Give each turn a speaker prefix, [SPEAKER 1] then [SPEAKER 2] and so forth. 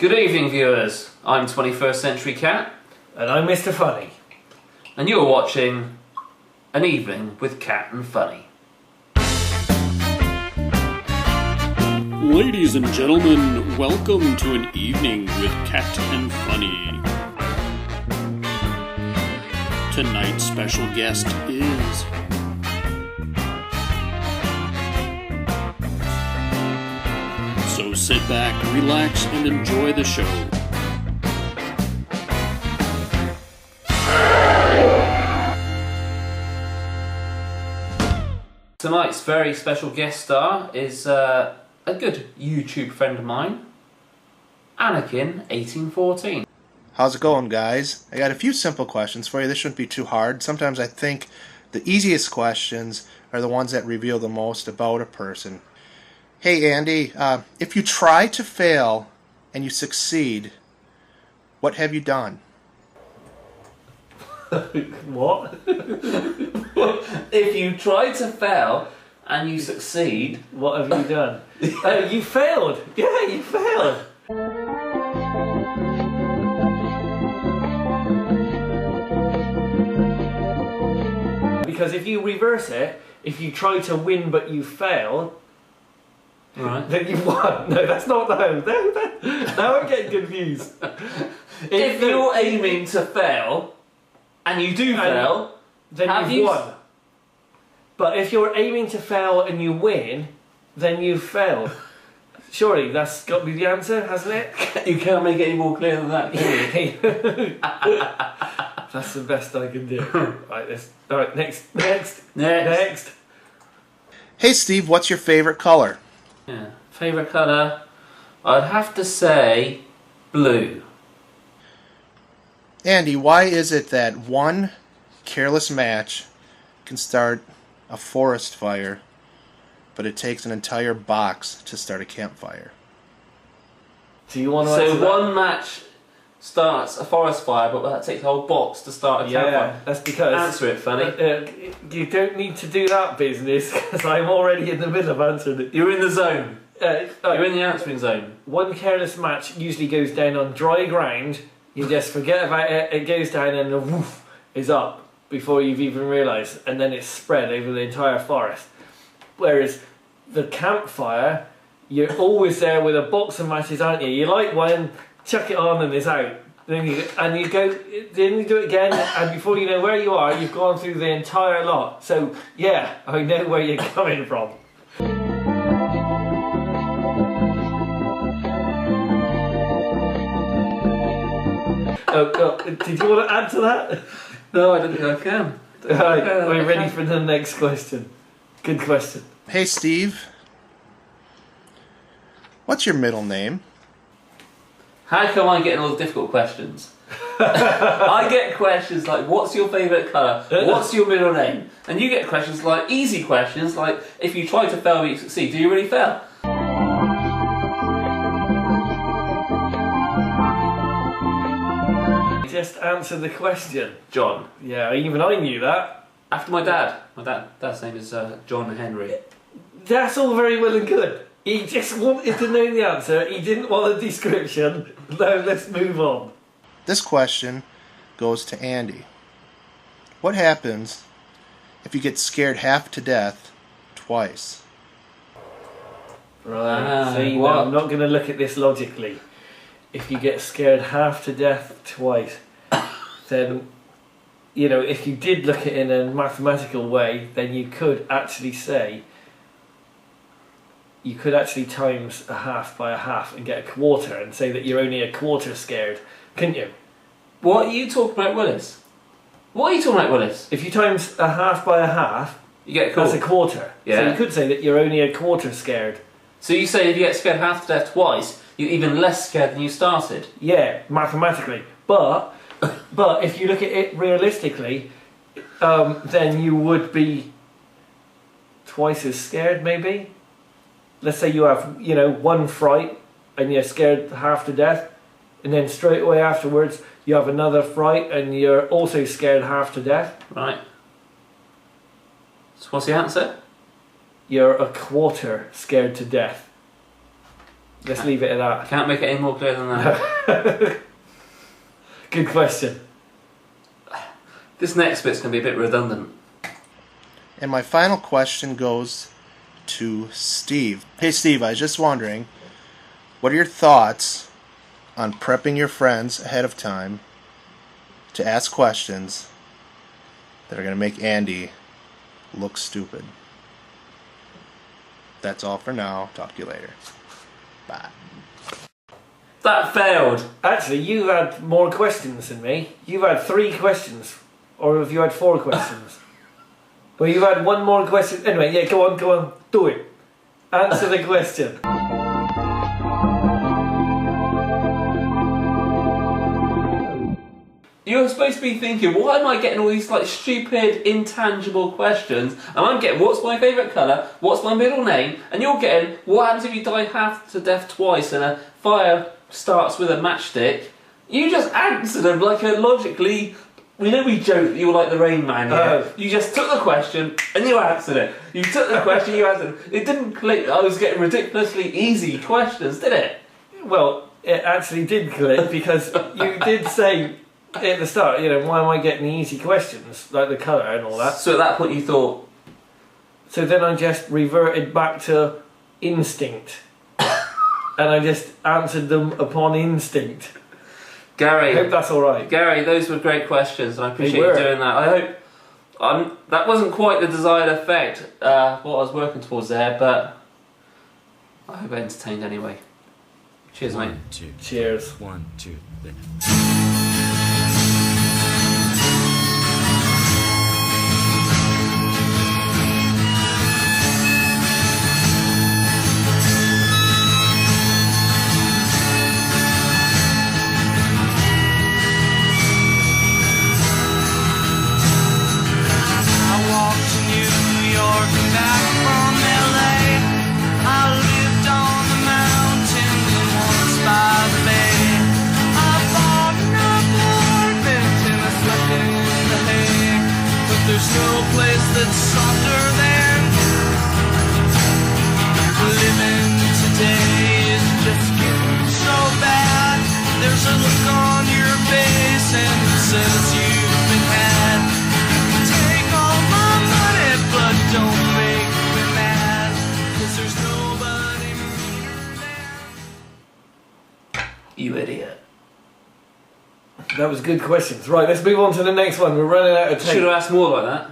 [SPEAKER 1] Good evening, viewers. I'm 21st Century Cat.
[SPEAKER 2] And I'm Mr. Funny.
[SPEAKER 1] And you're watching An Evening with Cat and Funny.
[SPEAKER 3] Ladies and gentlemen, welcome to An Evening with Cat and Funny. Tonight's special guest is... So sit back, relax, and enjoy the show.
[SPEAKER 1] Tonight's very special guest star is a good YouTube friend of mine, anakin1814.
[SPEAKER 4] How's it going, guys? I got a few simple questions for you. This shouldn't be too hard. Sometimes I think the easiest questions are the ones that reveal the most about a person. Hey, Andy, if you try to fail and you succeed, what have you done?
[SPEAKER 2] What?
[SPEAKER 1] If you try to fail and you succeed...
[SPEAKER 2] What have you done? You failed! Yeah, you failed! Because if you reverse it, if you try to win but you fail,
[SPEAKER 1] Right.
[SPEAKER 2] then you won. No, that's not the home. Now I'm getting confused.
[SPEAKER 1] If you're aiming to fail and you do fail,
[SPEAKER 2] then you've won. But if you're aiming to fail and you win, then you've failed. Surely that's got to be the answer, hasn't it?
[SPEAKER 1] You can't make it any more clear than that, can you?
[SPEAKER 2] That's the best I can do. Right, next.
[SPEAKER 4] Hey, Steve, what's your favorite color?
[SPEAKER 1] Yeah. Favourite colour? I'd have to say blue.
[SPEAKER 4] Andy, why is it that one careless match can start a forest fire, but it takes an entire box to start a campfire?
[SPEAKER 2] Do you want to answer that?
[SPEAKER 1] one match starts a forest fire, but that takes a whole box to start a campfire.
[SPEAKER 2] Yeah, that's because...
[SPEAKER 1] Answer it, Funny.
[SPEAKER 2] You don't need to do that business, because I'm already in the middle of answering it.
[SPEAKER 1] You're in the zone. You're in the answering zone.
[SPEAKER 2] One careless match usually goes down on dry ground. You just forget about it, it goes down and the woof is up before you've even realised, and then it's spread over the entire forest. Whereas the campfire, you're always there with a box of matches, aren't you? You light one, chuck it on and it's out. Then you do it again, and before you know where you are, you've gone through the entire lot. So yeah, I know where you're coming from. Did you want to add to that?
[SPEAKER 1] No, I don't think I can.
[SPEAKER 2] Alright, we're ready for the next question. Good question.
[SPEAKER 4] Hey, Steve, what's your middle name?
[SPEAKER 1] How come I get all the difficult questions? I get questions like, what's your favourite colour? What's your middle name? And you get questions like, easy questions like, if you try to fail but you succeed, do you really fail?
[SPEAKER 2] Just answer the question.
[SPEAKER 1] John.
[SPEAKER 2] Yeah, even I knew that.
[SPEAKER 1] After my dad. My dad's name is John Henry.
[SPEAKER 2] That's all very well and good. He just wanted to know the answer. He didn't want a description. Now let's move on.
[SPEAKER 4] This question goes to Andy. What happens if you get scared half to death twice?
[SPEAKER 2] Right, see, no, I'm not going to look at this logically. If you get scared half to death twice, then, you know, if you did look at it in a mathematical way, then you could actually say, you could actually times a half by a half and get a quarter and say that you're only a quarter scared, couldn't you?
[SPEAKER 1] What are you talking about, Willis? What are you talking about, Willis?
[SPEAKER 2] If you times a half by a half,
[SPEAKER 1] you get a quarter.
[SPEAKER 2] That's a quarter.
[SPEAKER 1] Yeah.
[SPEAKER 2] So you could say that you're only a quarter scared.
[SPEAKER 1] So you say if you get scared half to death twice, you're even less scared than you started?
[SPEAKER 2] Yeah, mathematically. But if you look at it realistically, then you would be twice as scared, maybe. Let's say you have, you know, one fright and you're scared half to death, and then straight away afterwards you have another fright and you're also scared half to death.
[SPEAKER 1] Right. So what's the answer?
[SPEAKER 2] You're a quarter scared to death. Let's leave it at
[SPEAKER 1] I
[SPEAKER 2] that.
[SPEAKER 1] can't make it any more clear than that.
[SPEAKER 2] Good question.
[SPEAKER 1] This next bit's going to be a bit redundant.
[SPEAKER 4] And my final question goes to Steve. Hey Steve, I was just wondering, what are your thoughts on prepping your friends ahead of time to ask questions that are going to make Andy look stupid? That's all for now. Talk to you later. Bye.
[SPEAKER 1] That failed.
[SPEAKER 2] Actually, you've had more questions than me. You've had 3 questions. Or have you had 4 questions? Well, you've had one more question. Anyway, yeah, go on. Do it. Answer the question.
[SPEAKER 1] You're supposed to be thinking, why am I getting all these like stupid, intangible questions? And I'm getting, what's my favourite colour? What's my middle name? And you're getting, what happens if you die half to death twice and a fire starts with a matchstick? You just answered them like a logically. We know we joke that you're like the Rain Man here. You just took the question and you answered it. You took the question, you answered it. It didn't click. I was getting ridiculously easy questions, did it?
[SPEAKER 2] Well, it actually did click because you did say at the start, why am I getting easy questions like the colour and all that?
[SPEAKER 1] So at that point you thought.
[SPEAKER 2] So then I just reverted back to instinct. And I just answered them upon instinct.
[SPEAKER 1] Gary,
[SPEAKER 2] I hope that's alright.
[SPEAKER 1] Gary, those were great questions, and I appreciate you doing that. I hope that wasn't quite the desired effect, what I was working towards there, but I hope it entertained anyway. Cheers, mate.
[SPEAKER 5] 1, 2.
[SPEAKER 2] Cheers.
[SPEAKER 5] 1, 2, 3.
[SPEAKER 6] There's no place that's softer than living today is just getting so bad. There's a look on your face and it says you've been had. You can take all my money, but don't make me mad, 'cause there's nobody meaner than
[SPEAKER 1] You idiot.
[SPEAKER 2] That was good questions. Right, let's move on to the next one. We're running out of time.
[SPEAKER 1] Should have asked more like that.